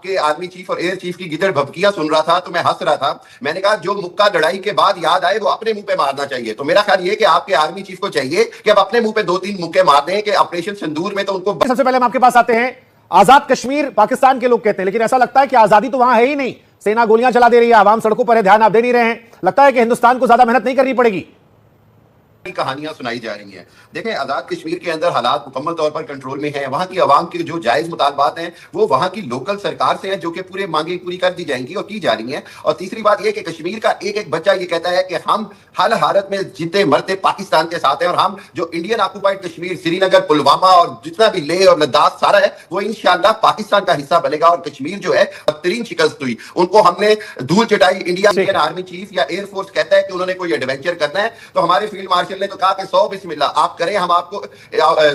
के army chief और air chief की गिदड़ भभकियां सुन रहा था तो मैं हंस रहा था। मैंने कहा जो मुक्का लड़ाई के बाद याद आए वो अपने मुंह पे मारना चाहिए। तो मेरा ख्याल ये कि आपके आर्मी चीफ को चाहिए कि अब अपने मुंह पे 2-3 मुक्के मार दें कि ऑपरेशन सिंदूर में तो उनको। सबसे पहले हम आपके पास आते हैं। आजाद कश्मीर पाकिस्तान के लोग कहते हैं, लेकिन ऐसा लगता है कि आजादी तो वहां है ही नहीं। सेना गोलियां चला दे रही है, आवाम सड़कों पर है, ध्यान आप दे नहीं रहे हैं। लगता है कि हिंदुस्तान को ज्यादा मेहनत नहीं करनी पड़ेगी। कहानियां सुनाई जा रही हैं। देखें, आजाद कश्मीर के अंदर हालात मुकम्मल तौर पर कंट्रोल में है। वहां की आवाम के जो जायज मुतालबात हैं वो वहां की लोकल सरकार से हैं, जो कि पूरे मांगे पूरी कर दी जाएंगी और की जा रही हैं। और तीसरी बात यह कि कश्मीर का एक एक बच्चा ये कहता है कि हम हर हालत में जीते मरते पाकिस्तान के साथ हैं, और हम जो इंडियन ऑक्युपाइड कश्मीर, श्रीनगर, पुलवामा और जितना भी लेह और लद्दाख सारा है वो इंशाअल्लाह पाकिस्तान का हिस्सा बनेगा। और कश्मीर जो है बदतरीन शिकस्त हुई, उनको हमने धूल चटाई। इंडियन आर्मी चीफ या एयरफोर्स कहता है कि उन्होंने कोई एडवेंचर करना है, तो हमारे फील्ड मार्शल ने तो कहा कि 100 बिस्मिल्लाह आप करें, हम आपको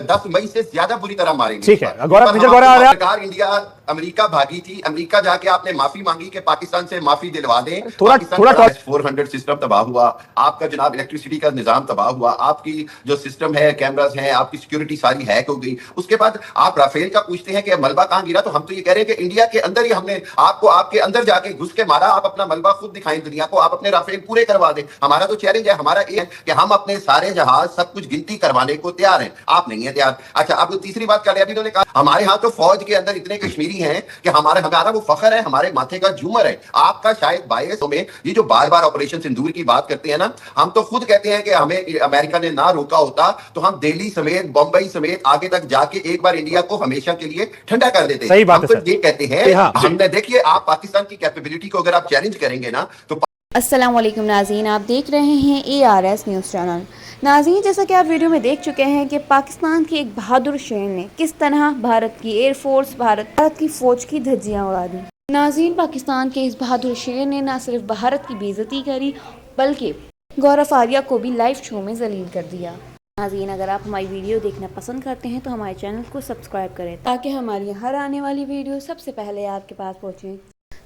10 मई से ज्यादा बुरी तरह मारेंगे। ठीक है, गौरव सरकार इंडिया अमेरिका भागी थी, अमेरिका जाके आपने माफी मांगी कि पाकिस्तान से माफी दिलवा दें। थोड़ा 400 सिस्टम तबाह हुआ, आपका जनाब इलेक्ट्रिसिटी का निजाम तबाह हुआ, आपकी जो सिस्टम है, कैमरास हैं, आपकी सिक्योरिटी सारी हैक हो गई। उसके बाद आप राफेल का पूछते हैं कि मलबा कहां गिरा, तो हम तो ये कह रहे हैं कि इंडिया के अंदर ही हमने आपको आपके अंदर जाके घुस के मारा। आप अपना मलबा खुद दिखाएं दुनिया को, आप अपने राफेल पूरे करवा दें। हमारा तो चैलेंज है, हमारा ये है कि हम अपने सारे जहाज सब कुछ गिनती करवाने को तैयार हैं, आप नहीं है तैयार। अच्छा, अब तीसरी बात कर, अभी उन्होंने कहा हमारे यहाँ तो फौज के अंदर इतने कश्मीरी हैं कि हमारा वो फखर है, हमारे माथे का झूमर है। आपका शायद बायस में ये जो बार बार ऑपरेशन सिंदूर की बात करते हैं ना, हम तो खुद कहते हैं कि हमें अमेरिका ने ना रोका होता तो हम दिल्ली समेत, बम्बई समेत आगे तक जाके एक बार इंडिया को हमेशा के लिए ठंडा कर देते। सही बात हम तो ये कहते हैं, हमने देखिए आप पाकिस्तान की कैपेबिलिटी को अगर आप चैलेंज करेंगे ना तो। अस्सलाम वालेकुम नाज़रीन, आप देख रहे हैं ARS न्यूज़ चैनल। नाज़रीन, जैसा कि आप वीडियो में देख चुके हैं कि पाकिस्तान के एक बहादुर शेर ने किस तरह भारत की एयरफोर्स, भारत की फ़ौज की धज्जियां उड़ा दी। नाज़रीन, पाकिस्तान के इस बहादुर शेर ने न सिर्फ भारत की बेइज्जती करी बल्कि गौरव आर्या को भी लाइव शो में जलील कर दिया। नाज़रीन, अगर आप हमारी वीडियो देखना पसंद करते हैं तो हमारे चैनल को सब्सक्राइब करें ताकि हमारी हर आने वाली वीडियो सबसे पहले आपके पास पहुँचे।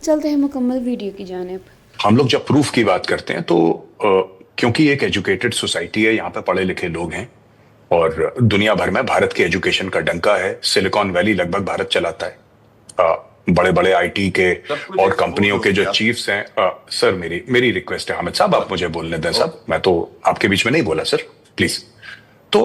चलते हैं मुकम्मल वीडियो की जानिब। हम लोग जब प्रूफ की बात करते हैं तो क्योंकि एक एजुकेटेड सोसाइटी है, यहाँ पे पढ़े लिखे लोग हैं और दुनिया भर में भारत के एजुकेशन का डंका है। सिलिकॉन वैली लगभग भारत चलाता है। बड़े बड़े आईटी के और कंपनियों के जो चीफ्स हैं। सर, मेरी रिक्वेस्ट है हामिद साहब, आप मुझे बोलने दें साहब, मैं तो आपके बीच में नहीं बोला सर, प्लीज। तो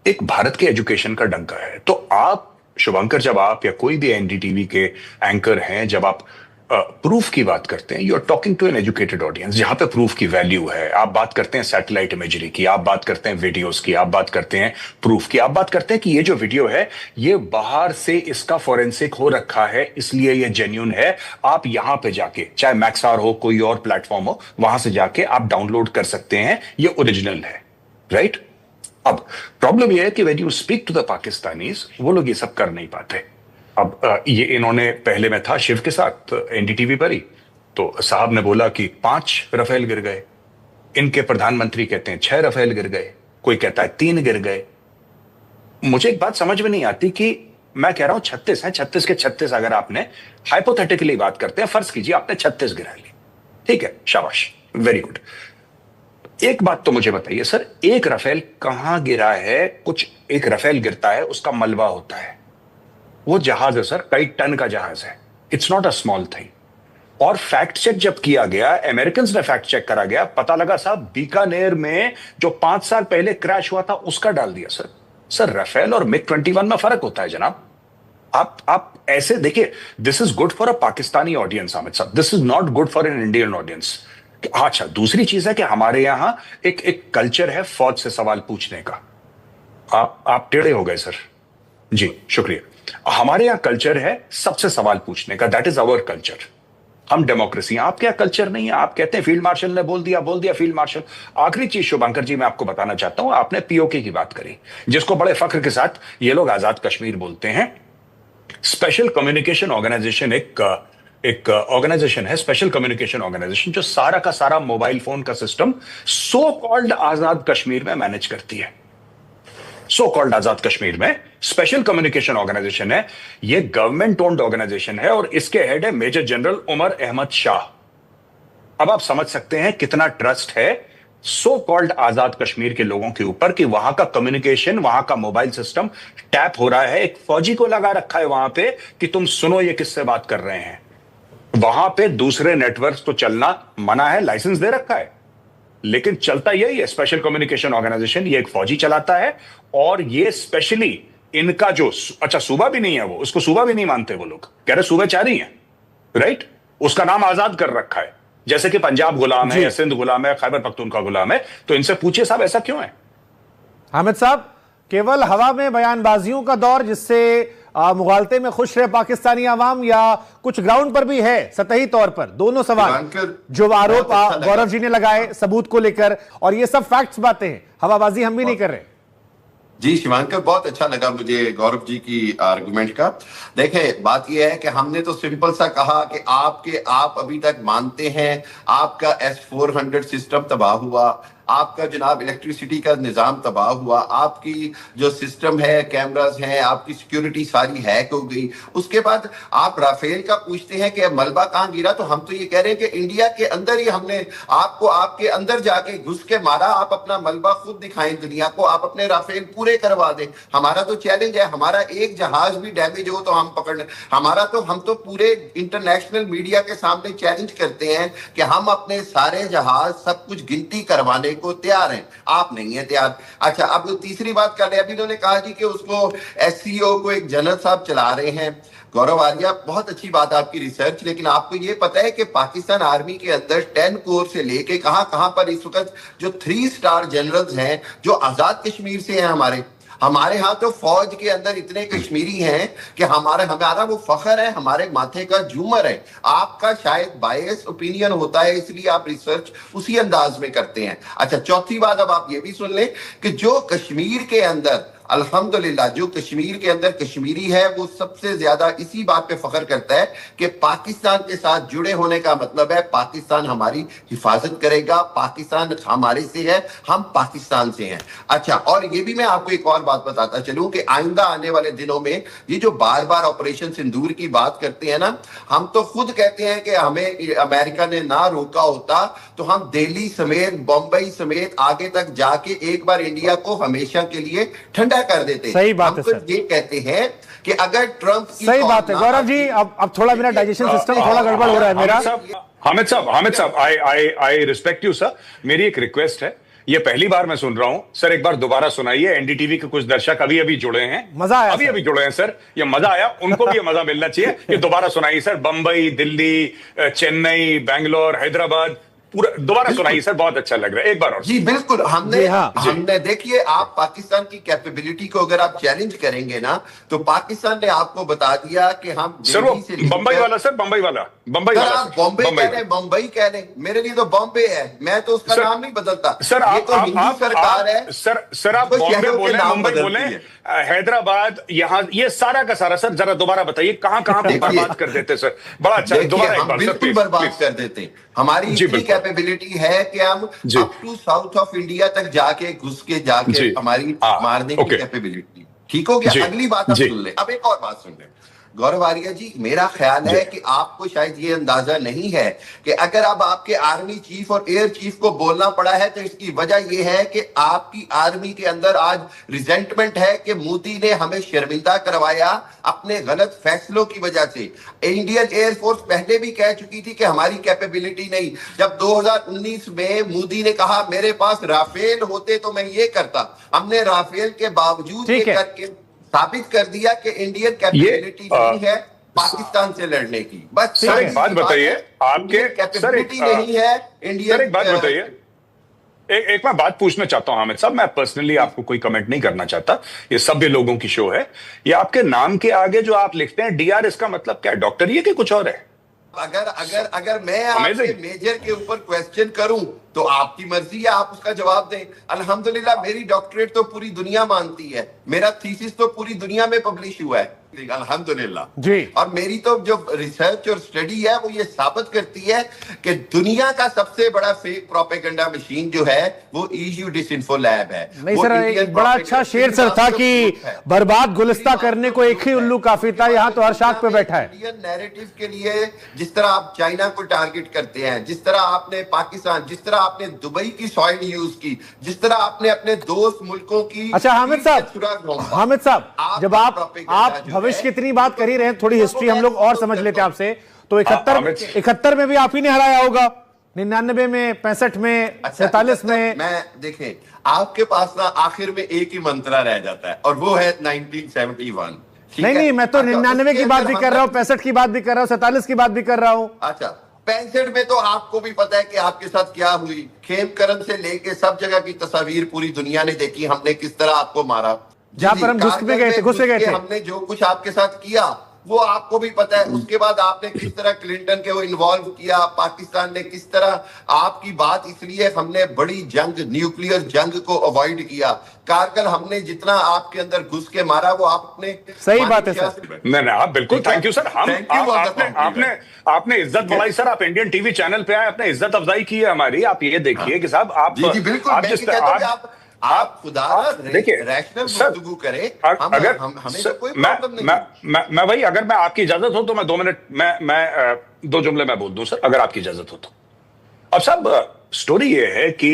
एक भारत के एजुकेशन का डंका है। तो आप शुभंकर, जब आप या कोई भी एनडीटीवी के एंकर हैं, जब आप प्रूफ की बात करते हैं, you are talking to an educated audience जहां पे प्रूफ की वैल्यू है। आप बात करते हैं सैटेलाइट इमेजरी की, आप बात करते हैं वीडियोस की, आप बात करते हैं प्रूफ की, आप बात करते हैं कि ये जो वीडियो है ये बाहर से इसका फॉरेंसिक हो रखा है इसलिए ये जेन्युइन है। आप यहां पे जाके, चाहे मैक्सआर हो, कोई और प्लेटफॉर्म हो, वहां से जाके आप डाउनलोड कर सकते हैं, ये ओरिजिनल है, राइट? अब प्रॉब्लम यह है कि when you speak to the Pakistanis, वो लोग ये सब कर नहीं पाते। अब ये इन्होंने, पहले में था शिव के साथ एनडीटीवी पर ही, तो साहब ने बोला कि 5 रफेल गिर गए। इनके प्रधानमंत्री कहते हैं 6 रफेल गिर गए, कोई कहता है 3 गिर गए। मुझे एक बात समझ में नहीं आती कि मैं कह रहा हूं 36 है, 36 के 36 अगर आपने हाइपोथेटिकली बात करते हैं, फर्ज कीजिए आपने 36 गिरा ली, ठीक है, शाबाश, वेरी गुड। एक बात तो मुझे बताइए सर, एक रफेल कहां गिरा है? कुछ एक रफेल गिरता है, उसका मलबा होता है, वो जहाज है सर, कई टन का जहाज है, it's not a small thing. और फैक्ट चेक जब किया गया, अमेरिकन ने फैक्ट चेक करा गया, पता लगा साहब बीकानेर में जो 5 साल पहले क्रैश हुआ था उसका डाल दिया सर। सर, रफेल और मिग 21 में फर्क होता है जनाब। आप ऐसे देखिए, this is good for a Pakistani audience Hamid Sahab, this is not good for an Indian audience. अच्छा, दूसरी चीज है कि हमारे यहां एक कल्चर है फौज से सवाल पूछने का। आप टेढ़े हो गए सर, जी शुक्रिया। हमारे यहां कल्चर है सबसे सवाल पूछने का, दैट इज अवर कल्चर। हम डेमोक्रेसी, आपके यहां कल्चर नहीं है। आप कहते हैं फील्ड मार्शल ने बोल दिया फील्ड मार्शल। आखिरी चीज शुभंकर जी मैं आपको बताना चाहता हूं, आपने पीओके की बात करी, जिसको बड़े फख्र के साथ ये लोग आजाद कश्मीर बोलते हैं। स्पेशल कम्युनिकेशन ऑर्गेनाइजेशन एक ऑर्गेनाइजेशन है, स्पेशल कम्युनिकेशन ऑर्गेनाइजेशन, जो सारा का सारा मोबाइल फोन का सिस्टम सो कॉल्ड आजाद कश्मीर में मैनेज करती है। सो कॉल्ड आजाद कश्मीर में स्पेशल कम्युनिकेशन ऑर्गेनाइजेशन है, ये गवर्नमेंट ओन्ड ऑर्गेनाइजेशन है और इसके हेड है मेजर जनरल उमर अहमद शाह। अब आप समझ सकते हैं कितना ट्रस्ट है सो कॉल्ड आजाद कश्मीर के लोगों के ऊपर कि वहां का कम्युनिकेशन, वहां का मोबाइल सिस्टम टैप हो रहा है। एक फौजी को लगा रखा है वहां पे कि तुम सुनो ये किससे बात कर रहे हैं। वहां पे दूसरे नेटवर्क तो चलना मना है, लाइसेंस दे रखा है, लेकिन चलता यही है। स्पेशल कम्युनिकेशन ऑर्गेनाइजेशन ये एक फौजी चलाता है, और ये स्पेशली इनका जो अच्छा सूबा भी नहीं है, वो उसको सूबा भी नहीं मानते। वो लोग कह रहे सूबेचारी हैं, राइट। उसका नाम आजाद कर रखा है, जैसे कि पंजाब गुलाम है या सिंध गुलाम है, खैबर पख्तूनख्वा गुलाम है। तो इनसे पूछिए साहब ऐसा क्यों है? हामिद साहब, केवल हवा में बयानबाजियों का दौर जिससे मुगालते में खुश रहे पाकिस्तानी अवाम, या कुछ ग्राउंड पर भी है सतही तौर पर? दोनों सवाल जो आरोप गौरव जी ने लगाए सबूत को लेकर, और ये सब फैक्ट्स बातें हैं, हवाबाजी हम भी नहीं कर रहे। जी शिवांकर, बहुत अच्छा लगा मुझे गौरव जी की आर्गुमेंट का। देखें, बात यह है कि हमने तो सिंपल सा कहा कि आप अभी तक मानते हैं आपका S-400 सिस्टम तबाह हुआ, आपका जनाब इलेक्ट्रिसिटी का निजाम तबाह हुआ, आपकी जो सिस्टम है, कैमरास हैं, आपकी सिक्योरिटी सारी हैक हो गई। उसके बाद आप राफेल का पूछते हैं कि मलबा कहां गिरा, तो हम तो ये कह रहे हैं कि इंडिया के अंदर ही हमने आपको आपके अंदर जाके घुस के मारा। आप अपना मलबा खुद दिखाएं दुनिया को, आप अपने राफेल पूरे करवा दें। हमारा तो चैलेंज है, हमारा एक जहाज भी डैमेज हो तो हम पकड़, हम तो पूरे इंटरनेशनल मीडिया के सामने चैलेंज करते हैं कि हम अपने सारे जहाज सब कुछ गिनती करवाने को तैयार हैं। आप नहीं है तैयार। अच्छा, अब तीसरी बात कर रहे हैं, अभी इन्होंने कहा जी कि उसको SCO को एक जनरल साहब चला रहे हैं। गौरव आर्या, बहुत अच्छी बात आपकी रिसर्च, लेकिन आपको ये पता है कि पाकिस्तान आर्मी के अंदर 10 कोर से लेके कहां पर इस वक्त जो 3 स्टार जनरल्स हैं जो आजाद कश्मीर से हैं, हमारे यहाँ तो फौज के अंदर इतने कश्मीरी हैं कि हमारा वो फख्र है, हमारे माथे का झूमर है। आपका शायद बायस ओपिनियन होता है, इसलिए आप रिसर्च उसी अंदाज में करते हैं। अच्छा, चौथी बात अब आप ये भी सुन लें कि जो कश्मीर के अंदर अल्हम्दुलिल्लाह जो कश्मीर के अंदर कश्मीरी है, वो सबसे ज्यादा इसी बात पे फख्र करता है कि पाकिस्तान के साथ जुड़े होने का मतलब है पाकिस्तान हमारी हिफाजत करेगा, पाकिस्तान हमारे से है, हम पाकिस्तान से हैं। अच्छा, और ये भी मैं आपको एक और बात बताता चलूं कि आइंदा आने वाले दिनों में ये जो बार बार ऑपरेशन सिंदूर की बात करते हैं ना, हम तो खुद कहते हैं कि हमें अमेरिका ने ना रोका होता तो हम दिल्ली समेत, बम्बई समेत आगे तक जाके एक बार इंडिया को हमेशा के लिए ठंडा कर देते। सही बात है सर, ये कहते हैं कि अगर ट्रंप की सही बात है गौरव जी। अब थोड़ा मेरा डाइजेशन सिस्टम थोड़ा गड़बड़ हो रहा है मेरा। हामिद साहब, आई रिस्पेक्ट यू सर। मेरी एक रिक्वेस्ट है, ये पहली बार मैं सुन रहा हूं सर, एक बार दोबारा सुनाइए। एनडीटीवी के कुछ दर्शक अभी जुड़े हैं, मजा आया, अभी जुड़े हैं सर, ये मजा आया, उनको भी ये मजा मिलना चाहिए कि दोबारा सुनाइए सर। बंबई, दिल्ली, चेन्नई, बैंगलोर, हैदराबाद, पूरा दोबारा सुनाइए सर, बहुत अच्छा लग रहा है। एक बार और जी बिल्कुल। हमने देखिए, आप पाकिस्तान की कैपेबिलिटी को अगर आप चैलेंज करेंगे ना, तो पाकिस्तान ने आपको बता दिया कि हम सर वो बंबई वाला सर, बंबई वाला बॉम्बे कह रहे, मेरे लिए तो बॉम्बे है, मैं तो उसका नाम नहीं बदलता सर। आप तो हिंदी सरकार है सर, आप बॉम्बे बोले, मुंबई बोले, हैदराबाद, यहाँ ये सारा का सारा सर जरा दोबारा बताइए कहां पर बर्बाद कर देते सर। बड़ा अच्छा, दोबारा एक बार बिल्कुल बर्बाद कर देते। हमारी इतनी कैपेबिलिटी है कि हम up to south of India तक जाके घुस के हमारी मारने की कैपेबिलिटी। ठीक हो गया? अगली बात आप सुन ले। अब एक और बात सुन ले गौरव आर्या जी, मेरा ख्याल है कि आपको शायद ये अंदाजा नहीं है कि अगर अब आपके आर्मी चीफ और एयर चीफ को बोलना पड़ा है तो इसकी वजह यह है कि आपकी आर्मी के अंदर आज रिजेंटमेंट है कि मोदी ने हमें शर्मिंदा करवाया अपने गलत फैसलों की वजह से। इंडियन एयरफोर्स पहले भी कह चुकी थी कि हमारी कैपेबिलिटी नहीं। जब 2019 में मोदी ने कहा मेरे पास राफेल होते तो मैं ये करता, हमने राफेल के बावजूद ये करके साबित कर दिया कि इंडियन कैपेबिलिटी नहीं है पाकिस्तान से लड़ने की। बस सर एक बात बताइए, आपके कैपेबिलिटी नहीं है इंडियन। सर एक बात बताइए, एक मैं बात पूछना चाहता हूं हामिद साहब, मैं पर्सनली आपको कोई कमेंट नहीं करना चाहता, ये सभ्य लोगों की शो है। ये आपके नाम के आगे जो आप लिखते हैं DR, इसका मतलब क्या है? डॉक्टर ये कि कुछ और है? अगर मैं आपके मेजर के ऊपर क्वेश्चन करूं तो आपकी मर्जी है, आप उसका जवाब दें। अल्हम्दुलिल्लाह मेरी डॉक्टरेट तो पूरी दुनिया मानती है, मेरा थीसिस तो पूरी दुनिया में पब्लिश हुआ है। अल्हम्दुलिल्लाह जी। और मेरी तो जो रिसर्च और स्टडी है वो ये साबित करती है कि दुनिया का सबसे बड़ा फेक प्रोपेगेंडा मशीन जो है वो EU डिसइंफो लैब है। नहीं वो सर, इंडियन एक बड़ा अच्छा शेर सर था कि बर्बाद गुलिस्ता करने को एक ही उल्लू काफी था, यहाँ तो हर शाख पे बैठा है। इंडियन नैरेटिव के लिए जिस तरह आप चाइना को टारगेट करते हैं, जिस तरह आपने पाकिस्तान, जिस तरह आपने दुबई की सॉइल यूज की, जिस तरह आपने अपने दोस्त मुल्कों की। अच्छा हामिद साहब, जब आप भविष्य की इतनी बात कर ही रहे हैं, थोड़ी हिस्ट्री हम लोग और समझ लेते हैं आपसे। तो 71 में भी आप ही ने हराया होगा, 99 में, 65 में, 47 में। मैं देखें, आपके पास ना आखिर में एक ही मंत्रा रह जाता है और वो है 1971। नहीं, मैं तो 99 की बात भी कर रहा हूँ, 65 की बात भी कर रहा हूँ, 47 की बात भी कर रहा हूँ। अच्छा, 65 में तो आपको भी पता है कि आपके साथ क्या हुई। खेमकरन से लेके सब जगह की तस्वीर पूरी दुनिया ने देखी, हमने किस तरह आपको मारा, जहां पर हम घुस गए थे। हमने जो कुछ आपके साथ किया वो आपको भी पता है। उसके बाद आपने किस तरह क्लिंटन के वो इन्वॉल्व किया, पाकिस्तान ने किस तरह आपकी बात, इसलिए हमने बड़ी जंग, न्यूक्लियर जंग को अवॉइड किया। कारगिल हमने जितना आपके अंदर घुस के मारा वो आपने। सही बात है सर। नहीं, आप बिल्कुल, थैंक यू सर। आपने इज्जत बढ़ाई सर, आप इंडियन टीवी चैनल पे आए, आपने इज्जत अफजाई की है हमारी। आप ये देखिए कि साहब आप बिल्कुल आप खुदा देखिए रैशनल गुफ्तगू करें। अगर हमें तो कोई प्रॉब्लम नहीं। मैं भाई, अगर मैं आपकी इजाजत हो तो मैं 2 मिनट मैं 2 जुमले मैं बोल दूं सर, अगर आपकी इजाजत हो तो। अब साहब स्टोरी ये है कि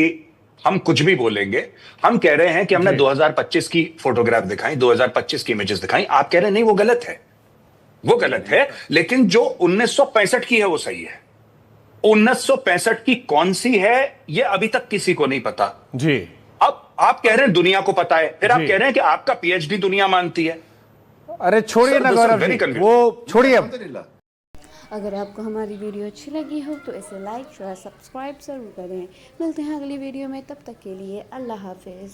हम कुछ भी बोलेंगे, हम कह रहे हैं कि हमने 2025 की फोटोग्राफ दिखाई, 2025 की इमेजेस दिखाई, आप कह रहे हैं नहीं वो गलत है, वो गलत है। लेकिन जो 1965 की है वो सही है। 1965 की कौन सी है ये अभी तक किसी को नहीं पता जी। अब आप कह रहे हैं दुनिया को पता है, फिर आप कह रहे हैं कि आपका PhD दुनिया मानती है। अरे छोड़िए ना गौरव जी, वो छोड़िए। अगर आपको हमारी वीडियो अच्छी लगी हो तो इसे लाइक, शेयर, सब्सक्राइब जरूर करें। मिलते हैं अगली वीडियो में, तब तक के लिए अल्लाह हाफिज।